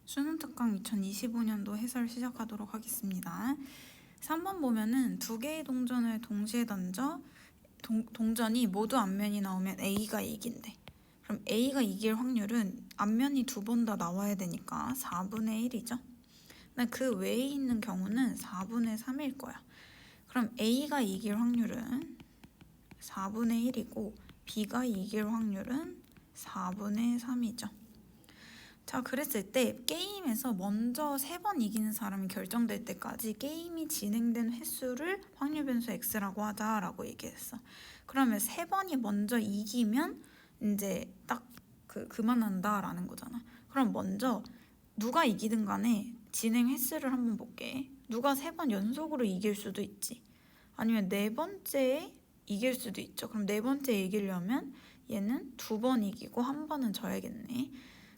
수능 특강 2025년도 해설 시작하도록 하겠습니다. 3번 보면은 두 개의 동전을 동시에 던져 동전이 모두 앞면이 나오면 A가 이긴대. 그럼 A가 이길 확률은 앞면이 두 번 다 나와야 되니까 4분의 1이죠. 근데 그 외에 있는 경우는 4분의 3일 거야. 그럼 A가 이길 확률은 4분의 1이고 B가 이길 확률은 4분의 3이죠. 자, 그랬을 때 게임에서 먼저 3번 이기는 사람이 결정될 때까지 게임이 진행된 횟수를 확률 변수 x라고 하자라고 얘기했어. 그러면 3번이 먼저 이기면 이제 딱 그만한다라는 거잖아. 그럼 먼저 누가 이기든 간에 진행 횟수를 한번 볼게. 누가 3번 연속으로 이길 수도 있지. 아니면 4번째에 이길 수도 있죠. 그럼 4번째 이기려면 얘는 2번 이기고 1번은 져야겠네.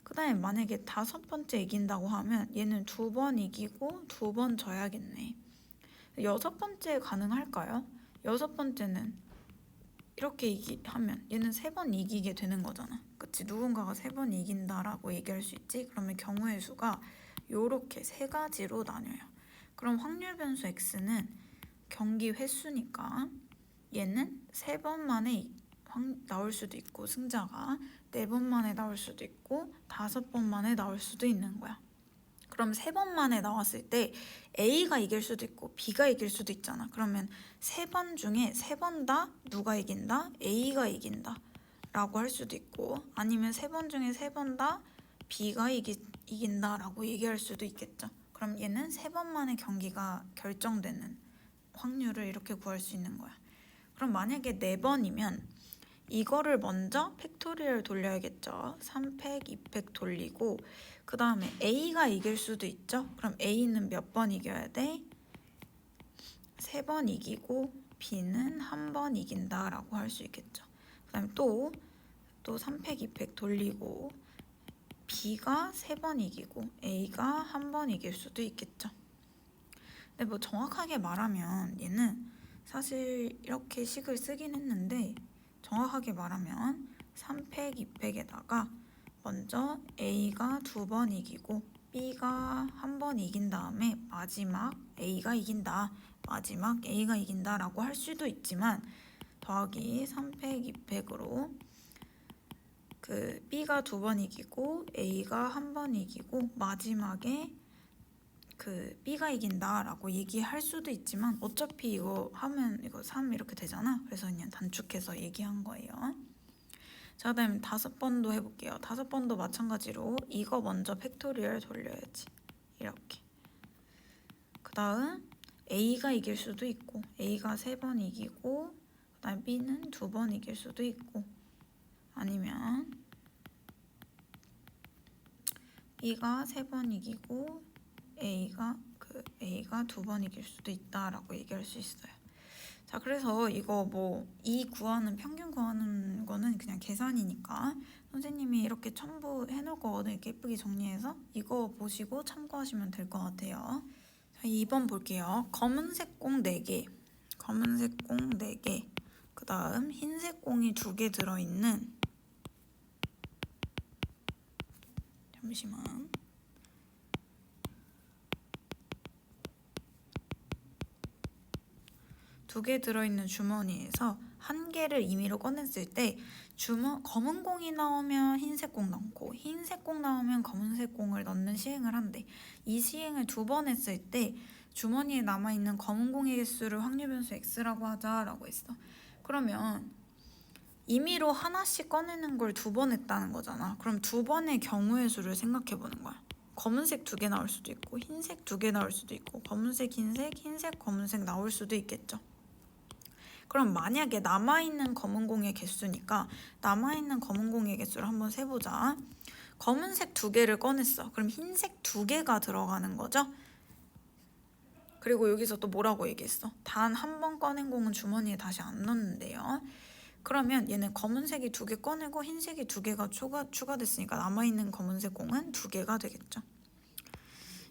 그 다음에 만약에 5번째 이긴다고 하면 얘는 2번 이기고 2번 져야겠네. 6번째 가능할까요? 6번째는 이렇게 하면 얘는 3번 이기게 되는 거잖아. 그치? 누군가가 3번 이긴다라고 얘기할 수 있지? 그러면 경우의 수가 요렇게 3가지로 나뉘어요. 그럼 확률 변수 x는 경기 횟수니까 얘는 3번 만에 나올 수도 있고 승자가 4번 만에 나올 수도 있고 5번 만에 나올 수도 있는 거야. 그럼 3번 만에 나왔을 때 A가 이길 수도 있고 B가 이길 수도 있잖아. 그러면 3번 중에 3번 다 누가 이긴다? A가 이긴다 라고 할 수도 있고, 아니면 3번 중에 3번 다 B가 이긴다 라고 얘기할 수도 있겠죠. 그럼 얘는 3번 만에 경기가 결정되는 확률을 이렇게 구할 수 있는 거야. 그럼 만약에 4번이면 이거를 먼저 팩토리얼 돌려야겠죠. 3팩, 2팩 돌리고 그 다음에 A가 이길 수도 있죠. 그럼 A는 몇 번 이겨야 돼? 3번 이기고 B는 1번 이긴다 라고 할 수 있겠죠. 그 다음에 또 3팩, 2팩 돌리고 B가 3번 이기고 A가 1번 이길 수도 있겠죠. 근데 뭐 정확하게 말하면 얘는 사실 이렇게 식을 쓰긴 했는데 정확하게 말하면 3팩, 2팩에다가 먼저 A가 2번 이기고 B가 1번 이긴 다음에 마지막 A가 이긴다, 마지막 A가 이긴다 라고 할 수도 있지만 더하기 3팩, 2팩으로 B가 2번 이기고 A가 1번 이기고 마지막에 B가 이긴다 라고 얘기할 수도 있지만 어차피 이거 하면 이거 3 이렇게 되잖아. 그래서 그냥 단축해서 얘기한 거예요. 자, 그다음에 5번도 해볼게요. 5번도 마찬가지로 이거 먼저 팩토리얼 돌려야지. 이렇게. 그 다음 A가 이길 수도 있고 A가 3번 이기고 그 다음에 B는 2번 이길 수도 있고, 아니면 B가 3번 이기고 A가 2번 이길 수도 있다라고 얘기할 수 있어요. 자, 그래서 이거 평균 구하는 거는 그냥 계산이니까 선생님이 이렇게 첨부해 놓을 거거든요. 이렇게 예쁘게 정리해서 이거 보시고 참고하시면 될 것 같아요. 자, 2번 볼게요. 검은색 공 4개, 검은색 공 4개, 그 다음 흰색 공이 2개 들어있는, 잠시만, 두 개 들어있는 주머니에서 한 개를 임의로 꺼냈을 때 검은 공이 나오면 흰색 공 넣고 흰색 공 나오면 검은색 공을 넣는 시행을 한대. 이 시행을 2번 했을 때 주머니에 남아있는 검은 공의 개수를 확률 변수 x라고 하자라고 했어. 그러면 임의로 하나씩 꺼내는 걸 2번 했다는 거잖아. 그럼 2번의 경우의 수를 생각해 보는 거야. 검은색 2개 나올 수도 있고 흰색 2개 나올 수도 있고 검은색, 흰색, 흰색, 검은색 나올 수도 있겠죠. 그럼 만약에 남아있는 검은 공의 개수니까 남아있는 검은 공의 개수를 한번 세보자. 검은색 2개를 꺼냈어. 그럼 흰색 2개가 들어가는 거죠? 그리고 여기서 또 뭐라고 얘기했어? 단 한 번 꺼낸 공은 주머니에 다시 안 넣는데요. 그러면 얘는 검은색이 2개 꺼내고 흰색이 2개가 추가됐으니까 남아있는 검은색 공은 2개가 되겠죠.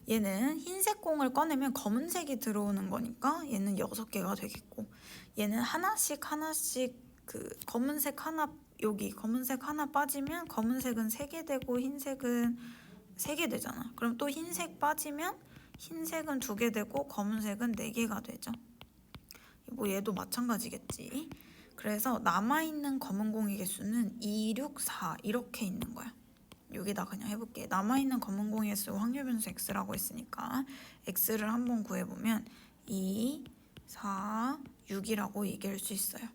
얘는 흰색 공을 꺼내면 검은색이 들어오는 거니까 얘는 6개가 되겠고, 얘는 하나씩 검은색 하나, 여기 검은색 하나 빠지면 검은색은 3개 되고 흰색은 3개 되잖아. 그럼 또 흰색 빠지면 흰색은 2개 되고 검은색은 4개가 되죠. 뭐 얘도 마찬가지겠지. 그래서 남아있는 검은 공의 개수는 2, 6, 4 이렇게 있는 거야. 여기다 그냥 해볼게. 남아있는 검은 공의 개수 확률 변수 x라고 했으니까 x를 한번 구해보면 2, 4, 6이라고 얘기할 수 있어요.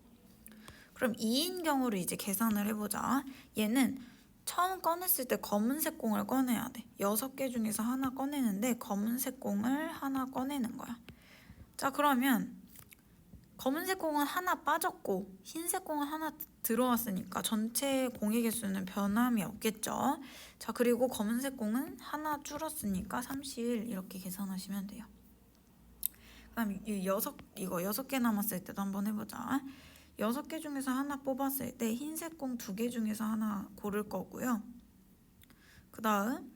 그럼 2인 경우를 이제 계산을 해보자. 얘는 처음 꺼냈을 때 검은색 공을 꺼내야 돼. 6개 중에서 하나 꺼내는데 검은색 공을 하나 꺼내는 거야. 자, 그러면 검은색 공은 하나 빠졌고 흰색 공은 하나 들어왔으니까 전체 공의 개수는 변함이 없겠죠. 자, 그리고 검은색 공은 하나 줄었으니까 31 이렇게 계산하시면 돼요. 그다음 이거 6개 남았을 때도 한번 해보자. 6개 중에서 하나 뽑았을 때 흰색 공 2개 중에서 하나 고를 거고요. 그 다음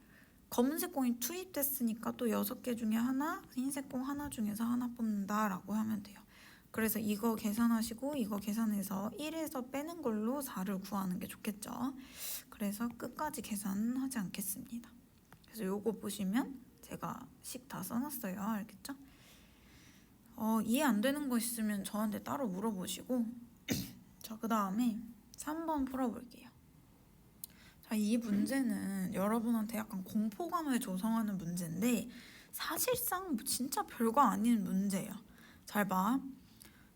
검은색 공이 투입됐으니까 또 6개 중에 하나, 흰색 공 하나 중에서 하나 뽑는다라고 하면 돼요. 그래서 이거 계산하시고 이거 계산해서 1에서 빼는 걸로 4를 구하는 게 좋겠죠. 그래서 끝까지 계산하지 않겠습니다. 그래서 요거 보시면 제가 식 다 써놨어요. 알겠죠? 이해 안 되는 거 있으면 저한테 따로 물어보시고 자, 그 다음에 3번 풀어볼게요. 자, 이 문제는 여러분한테 약간 공포감을 조성하는 문제인데 사실상 진짜 별거 아닌 문제예요. 잘 봐.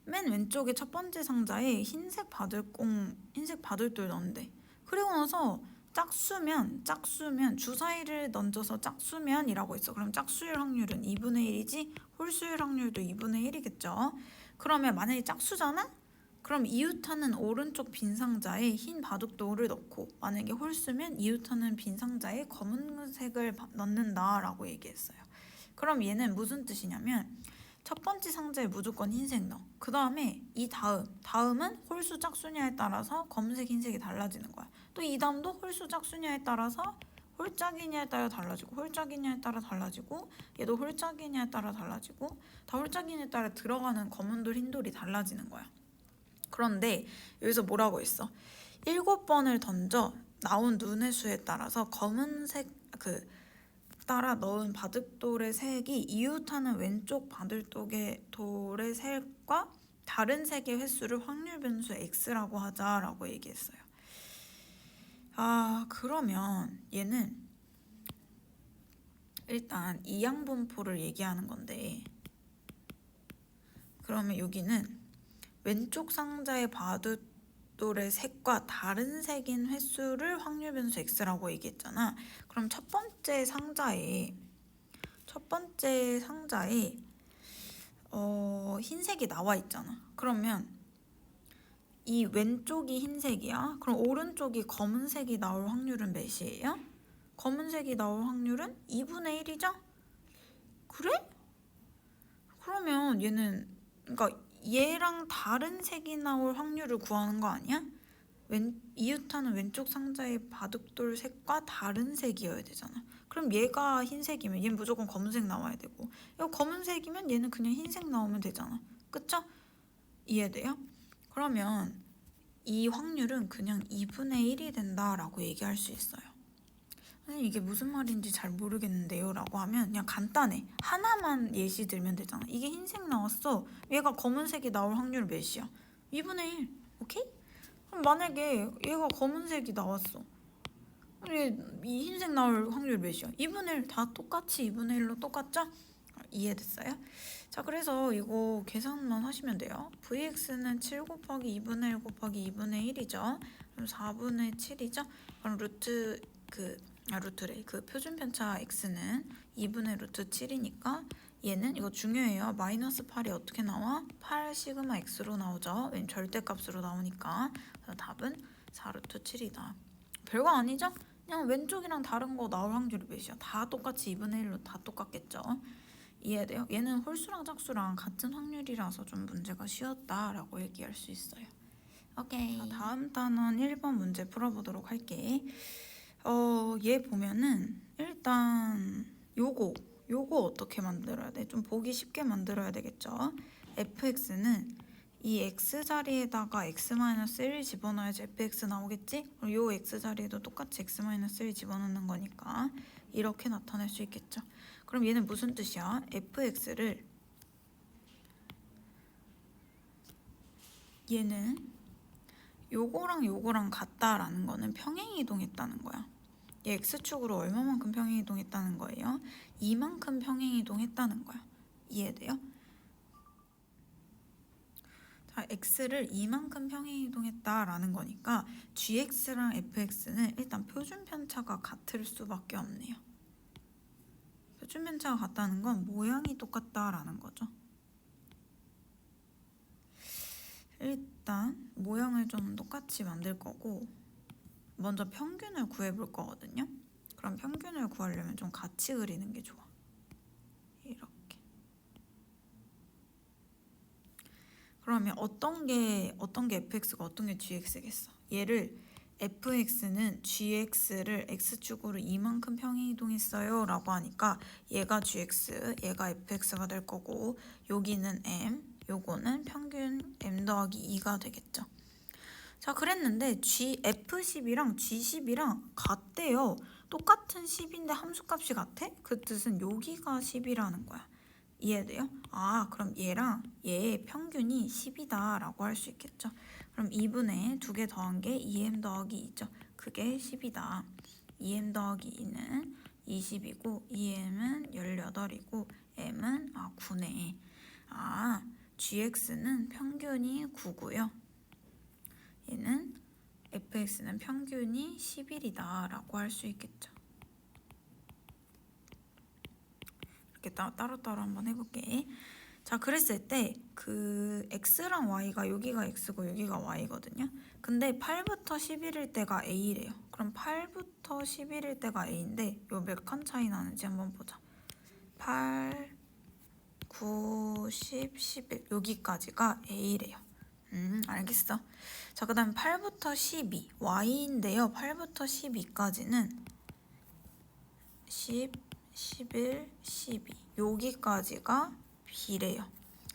맨 왼쪽에 첫 번째 상자에 흰색 바들돌 넣는데 그리고 나서 짝수면 주사위를 던져서 짝수면이라고 있어. 그럼 짝수일 확률은 2분의 1이지 홀수일 확률도 2분의 1이겠죠. 그러면 만약에 짝수잖아? 그럼 이웃하는 오른쪽 빈 상자에 흰 바둑돌을 넣고 만약에 홀수면 이웃하는 빈 다상자에 검은색을 넣는다라고 얘기했어요. 그럼 얘는 무슨 뜻이냐면 첫 번째 상자에 무조건 흰색 넣어. 그 다음에 이 다음은 홀수 짝수냐에 따라서 검은색 흰색이 달라지는 거야. 또 이 다음도 홀수 짝수냐에 따라서 홀짝이냐에 따라 달라지고 홀짝이냐에 따라 달라지고 얘도 홀짝이냐에 따라 달라지고 다 홀짝이냐에 따라 들어가는 검은돌 흰돌이 달라지는 거야. 그런데 여기서 뭐라고 했어? 7번을 던져 나온 눈의 수에 따라서 검은색 따라 넣은 바둑돌의 색이 이웃하는 왼쪽 바둑돌의 색과 다른 색의 횟수를 확률 변수 x라고 하자라고 얘기했어요. 그러면 얘는 일단 이항분포를 얘기하는 건데 그러면 여기는 왼쪽 상자의 바둑돌의 색과 다른 색인 횟수를 확률 변수 x라고 얘기했잖아. 그럼 첫 번째 상자에 흰색이 나와 있잖아. 그러면 이 왼쪽이 흰색이야. 그럼 오른쪽이 검은색이 나올 확률은 몇이에요? 검은색이 나올 확률은 2분의 1이죠? 그래? 그러면 얘는 그러니까 얘랑 다른 색이 나올 확률을 구하는 거 아니야? 이웃하는 왼쪽 상자의 바둑돌 색과 다른 색이어야 되잖아. 그럼 얘가 흰색이면 얘는 무조건 검은색 나와야 되고 이거 검은색이면 얘는 그냥 흰색 나오면 되잖아. 그쵸? 이해돼요? 그러면 이 확률은 그냥 2분의 1이 된다라고 얘기할 수 있어요. 아니 이게 무슨 말인지 잘 모르겠는데요 라고 하면 그냥 간단해. 하나만 예시 들면 되잖아. 이게 흰색 나왔어. 얘가 검은색이 나올 확률 몇이야? 2분의 1. 오케이? 그럼 만약에 얘가 검은색이 나왔어. 이 흰색 나올 확률 몇이야? 2분의 1. 다 똑같이 2분의 1로 똑같죠? 이해됐어요? 자, 그래서 이거 계산만 하시면 돼요. vx는 7 곱하기 2분의 1 곱하기 2분의 1이죠. 그럼 4분의 7이죠. 그럼 그 표준 편차 x는 2분의 루트 7이니까 얘는 이거 중요해요. 마이너스 8이 어떻게 나와? 8 시그마 x로 나오죠. 왜냐면 절대값으로 나오니까. 그래서 답은 4루트 7이다. 별거 아니죠? 그냥 왼쪽이랑 다른 거 나올 확률이 몇이야? 다 똑같이 2분의 1로 다 똑같겠죠? 이해돼요? 얘는 홀수랑 짝수랑 같은 확률이라서 좀 문제가 쉬웠다라고 얘기할 수 있어요. 오케이. 자, 다음 단원 1번 문제 풀어보도록 할게. 얘 보면은 일단 요거 어떻게 만들어야 돼? 좀 보기 쉽게 만들어야 되겠죠? fx는 이 x 자리에다가 x-1을 집어넣어야지 fx 나오겠지? 그럼 요 x 자리에도 똑같이 x-1을 집어넣는 거니까 이렇게 나타낼 수 있겠죠. 그럼 얘는 무슨 뜻이야? fx를 얘는 요거랑 요거랑 같다라는 거는 평행이동했다는 거야. 얘 x축으로 얼마만큼 평행이동했다는 거예요? 이만큼 평행이동했다는 거야. 이해돼요? 자, x를 이만큼 평행이동했다라는 거니까 gx랑 fx는 일단 표준 편차가 같을 수밖에 없네요. 표준 편차가 같다는 건 모양이 똑같다라는 거죠. 일단 모양을 좀 똑같이 만들 거고 먼저 평균을 구해볼 거거든요. 그럼 평균을 구하려면 좀 같이 그리는 게 좋아. 이렇게. 그러면 어떤 게 fx가 어떤 게 gx겠어? 얘를 fx는 gx를 x축으로 이만큼 평행이동했어요 라고 하니까 얘가 gx, 얘가 fx가 될 거고 여기는 m, 요거는 평균 m 더하기 2가 되겠죠. 자, 그랬는데 F10이랑 G10이랑 같대요. 똑같은 10인데 함수값이 같아? 그 뜻은 여기가 10이라는 거야. 이해돼요? 아, 그럼 얘랑 얘의 평균이 10이다 라고 할 수 있겠죠. 그럼 2분의 2개 더한 게 2m 더하기 2죠. 그게 10이다. 2m 더하기 2는 20이고 2m은 18이고 m은 9네. gx는 평균이 9고요. 얘는 fx는 평균이 11이다 라고 할 수 있겠죠. 이렇게 따로따로 한번 해볼게. 자, 그랬을 때 그 x랑 y가 여기가 x고 여기가 y거든요. 근데 8부터 11일 때가 a래요. 그럼 8부터 11일 때가 a인데 요 몇 칸 차이 나는지 한번 보자. 8, 9, 10, 11 여기까지가 a래요. 알겠어. 자, 그 다음 8부터 12 y인데요. 8부터 12까지는 10, 11, 12 여기까지가 b래요.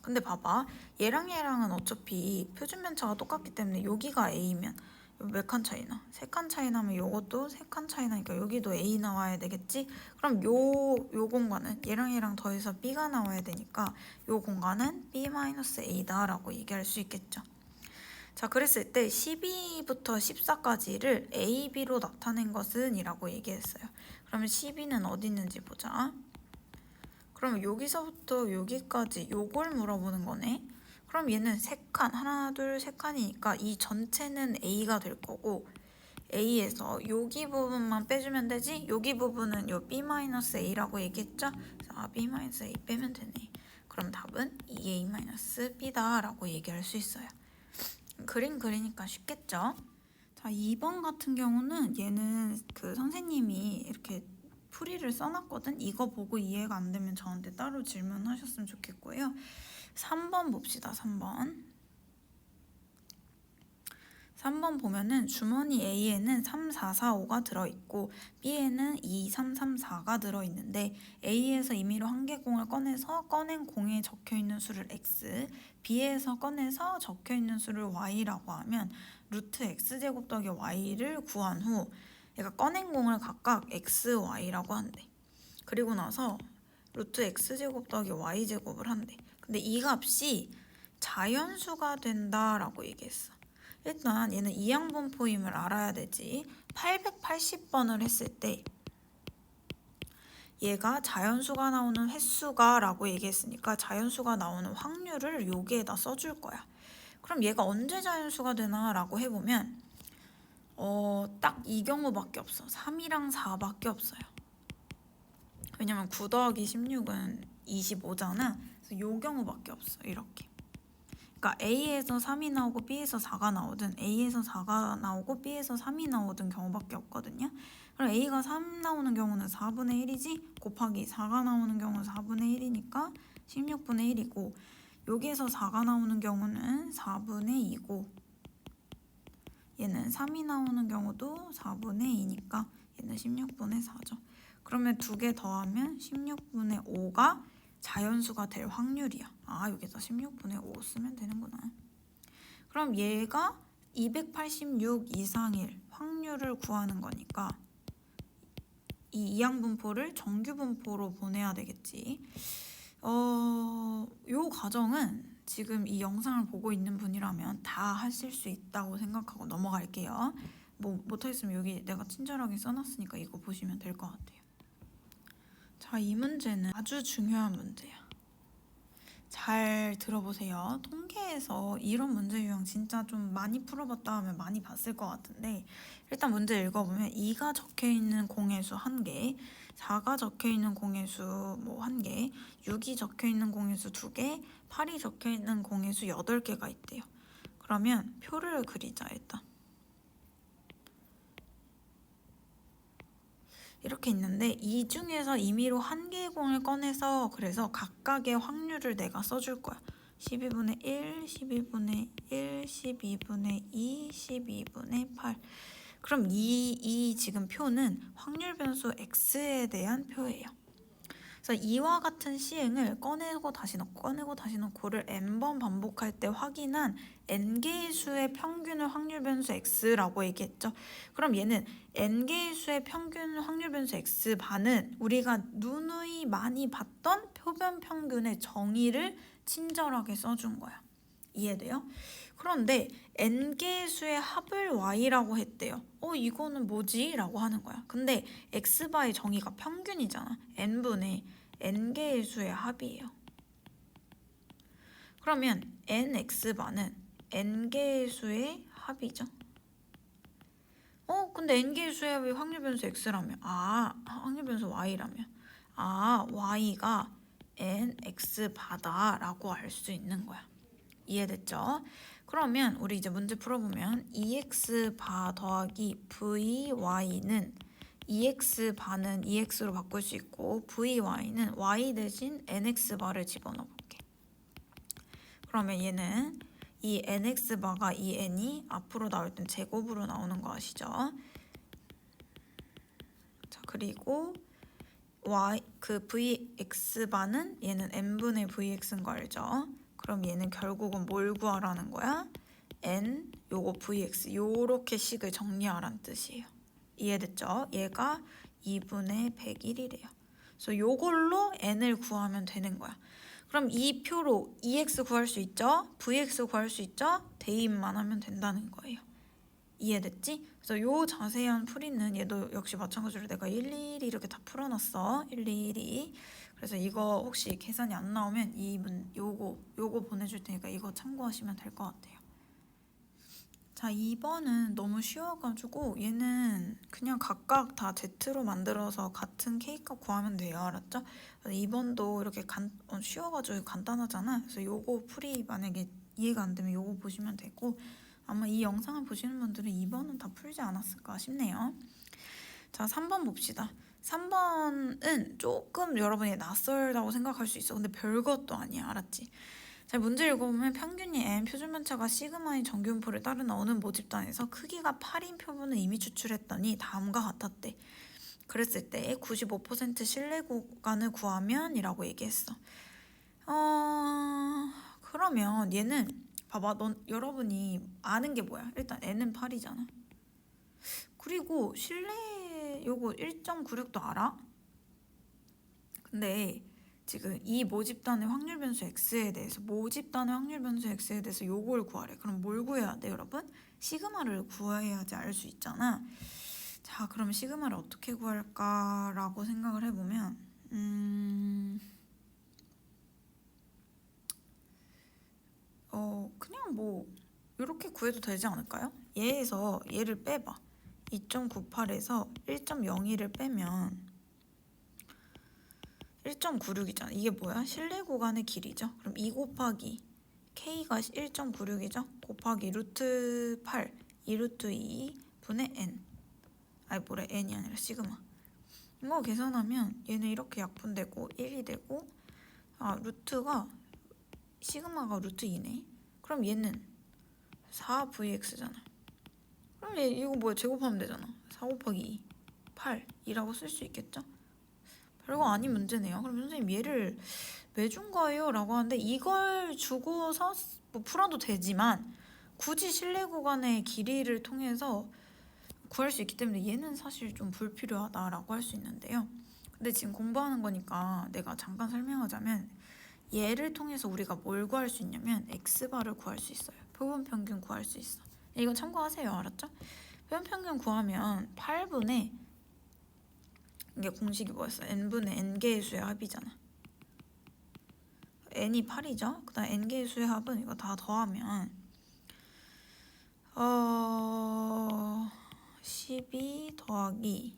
근데 봐봐, 얘랑 얘랑은 어차피 표준 편차가 똑같기 때문에 여기가 a면 몇 칸 차이나? 3칸 차이 나면 요것도 3칸 차이 나니까 여기도 a 나와야 되겠지? 그럼 요 공간은 얘랑 얘랑 더해서 b가 나와야 되니까 요 공간은 b-a다 라고 얘기할 수 있겠죠. 자, 그랬을 때 12부터 14까지를 a, b로 나타낸 것은 이라고 얘기했어요. 그러면 12는 어디 있는지 보자. 그러면 여기서부터 여기까지 요걸 물어보는 거네. 그럼 얘는 3칸, 하나, 둘, 3칸이니까 이 전체는 a가 될 거고 a에서 여기 부분만 빼주면 되지? 여기 부분은 요 b-a라고 얘기했죠? 그래서 b-a 빼면 되네. 그럼 답은 2a-b다 라고 얘기할 수 있어요. 그림 그리니까 쉽겠죠? 자, 2번 같은 경우는 얘는 그 선생님이 이렇게 풀이를 써놨거든? 이거 보고 이해가 안 되면 저한테 따로 질문하셨으면 좋겠고요. 3번 봅시다. 3번 보면은 주머니 A에는 3, 4, 4, 5가 들어있고 B에는 2, 3, 3, 4가 들어있는데 A에서 임의로 한 개 공을 꺼내서 꺼낸 공에 적혀있는 수를 X, B에서 꺼내서 적혀있는 수를 Y라고 하면 루트 X제곱 더하기 Y를 구한 후 얘가 꺼낸 공을 각각 X, Y라고 한대. 그리고 나서 루트 X제곱 더하기 Y제곱을 한대. 근데 이 값이 자연수가 된다라고 얘기했어. 일단 얘는 이항분포임을 알아야 되지. 880번을 했을 때 얘가 자연수가 나오는 횟수가 라고 얘기했으니까 자연수가 나오는 확률을 여기에다 써줄 거야. 그럼 얘가 언제 자연수가 되나 라고 해보면 딱 이 경우밖에 없어. 3이랑 4밖에 없어요. 왜냐면 9 더하기 16은 25잖아. 그래서 이 경우밖에 없어. 이렇게. 그러니까 A에서 3이 나오고 B에서 4가 나오든 A에서 4가 나오고 B에서 3이 나오든 경우밖에 없거든요. 그럼 A가 3 나오는 경우는 4분의 1이지 곱하기 4가 나오는 경우는 4분의 1이니까 16분의 1이고 여기에서 4가 나오는 경우는 4분의 2고 얘는 3이 나오는 경우도 4분의 2니까 얘는 16분의 4죠. 그러면 두 개 더하면 16분의 5가 자연수가 될 확률이야. 여기서 16분의 5 쓰면 되는구나. 그럼 얘가 286 이상일 확률을 구하는 거니까 이 이항분포를 정규분포로 보내야 되겠지. 요 과정은 지금 이 영상을 보고 있는 분이라면 다 하실 수 있다고 생각하고 넘어갈게요. 뭐 못하겠으면 여기 내가 친절하게 써놨으니까 이거 보시면 될 것 같아요. 자, 이 문제는 아주 중요한 문제야. 잘 들어보세요. 통계에서 이런 문제 유형 진짜 좀 많이 풀어봤다 하면 많이 봤을 것 같은데, 일단 문제 읽어보면 2가 적혀있는 공의 수 1개, 4가 적혀있는 공의 수 뭐 1개, 6이 적혀있는 공의 수 2개, 8이 적혀있는 공의 수 8개가 있대요. 그러면 표를 그리자. 일단 이렇게 있는데 이 중에서 임의로 1개의 공을 꺼내서 그래서 각각의 확률을 내가 써줄 거야. 12분의 1, 12분의 1, 12분의 2, 12분의 8. 그럼 이 지금 표는 확률 변수 x에 대한 표예요. 그래서 이와 같은 시행을 꺼내고 다시 넣고 꺼내고 다시 넣고를 n번 반복할 때 확인한 n개의 수의 평균을 확률 변수 x라고 얘기했죠. 그럼 얘는 n개의 수의 평균 확률 변수 x반은 우리가 누누이 많이 봤던 표변 평균의 정의를 친절하게 써준 거야. 이해돼요? 그런데 n개의 수의 합을 y라고 했대요. 이거는 뭐지? 라고 하는 거야. 근데 x바의 정의가 평균이잖아. n분의 n개의 수의 합이에요. 그러면 nx바는 n개의 수의 합이죠. 근데 n개의 수의 합이 확률 변수 x라면 확률 변수 y라면 y가 nx바다 라고 할 수 있는 거야. 이해됐죠? 그러면 우리 이제 문제 풀어보면 2x바 더하기 vy는 2x바는 2x로 바꿀 수 있고 vy는 y 대신 nx바를 집어넣어 볼게. 그러면 얘는 이 nx바가 이 n이 앞으로 나올 땐 제곱으로 나오는 거 아시죠? 자, 그리고 vx바는 얘는 n분의 vx인 거 알죠? 그럼 얘는 결국은 뭘 구하라는 거야? n 요거 vx 요렇게 식을 정리하라는 뜻이에요. 이해됐죠? 얘가 2분의 101이래요. 그래서 요걸로 n을 구하면 되는 거야. 그럼 이 표로 EX 구할 수 있죠? VX 구할 수 있죠? 대입만 하면 된다는 거예요. 이해됐지? 그래서 요 자세한 풀이는 얘도 역시 마찬가지로 내가 일일이 이렇게 다 풀어놨어. 일일이. 그래서 이거 혹시 계산이 안 나오면 요거 보내줄 테니까 이거 참고하시면 될 것 같아요. 자, 2번은 너무 쉬워가지고 얘는 그냥 각각 다 Z로 만들어서 같은 K값 구하면 돼요. 알았죠? 2번도 이렇게 쉬워가지고 간단하잖아. 그래서 요거 풀이 만약에 이해가 안 되면 요거 보시면 되고 아마 이 영상을 보시는 분들은 2번은 다 풀지 않았을까 싶네요. 자, 3번 봅시다. 3번은 조금 여러분이 낯설다고 생각할 수 있어. 근데 별것도 아니야. 알았지? 자, 문제 읽어보면 평균이 n, 표준편차가 시그마인 정규분포를 따라 나오는 모집단에서 크기가 8인 표본을 이미 추출했더니 다음과 같았대. 그랬을 때 95% 신뢰 구간을 구하면 이라고 얘기했어. 그러면 얘는 봐봐. 여러분이 아는 게 뭐야? 일단 n은 8이잖아. 그리고 신뢰 요거 1.96도 알아? 근데 지금 이 모집단의 확률 변수 x에 대해서 요걸 구하래. 그럼 뭘 구해야 돼, 여러분? 시그마를 구해야지 알 수 있잖아. 자, 그럼 시그마를 어떻게 구할까라고 생각을 해보면 그냥 뭐 이렇게 구해도 되지 않을까요? 얘에서 얘를 빼봐. 2.98에서 1.02를 빼면 1.96이잖아. 이게 뭐야? 실내 구간의 길이죠. 그럼 2 곱하기 K가 1.96이죠. 곱하기 루트 8, 2 루트 2 분의 N. N이 아니라 시그마. 이거 계산하면 얘는 이렇게 약분되고 1이 되고 루트가 시그마가 루트 2네. 그럼 얘는 4VX잖아. 그럼 이거 뭐야? 제곱하면 되잖아. 4 곱하기 2, 8, 2라고 쓸 수 있겠죠? 별거 아닌 문제네요. 그럼 선생님 얘를 왜 준 거예요? 라고 하는데 이걸 주고서 뭐 풀어도 되지만 굳이 실내 구간의 길이를 통해서 구할 수 있기 때문에 얘는 사실 좀 불필요하다라고 할 수 있는데요. 근데 지금 공부하는 거니까 내가 잠깐 설명하자면 얘를 통해서 우리가 뭘 구할 수 있냐면 x바를 구할 수 있어요. 표본평균 구할 수 있어. 이건 참고하세요. 알았죠? 표본평균 구하면 8분의 이게 공식이 뭐였어? n분의 n개의 수의 합이잖아. n이 8이죠? 그 다음 n개의 수의 합은 이거 다 더하면 12 더하기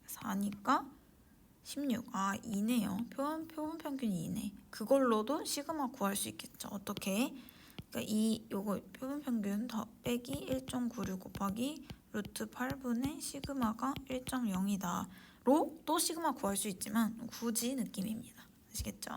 4니까 16. 2네요. 표본 평균이 2네. 그걸로도 시그마 구할 수 있겠죠. 어떻게? 그러니까 요거 표본 평균 더 빼기 1.96 곱하기 루트 8분의 시그마가 1.0이다. 로 또 시그마 구할 수 있지만 굳이 느낌입니다. 아시겠죠?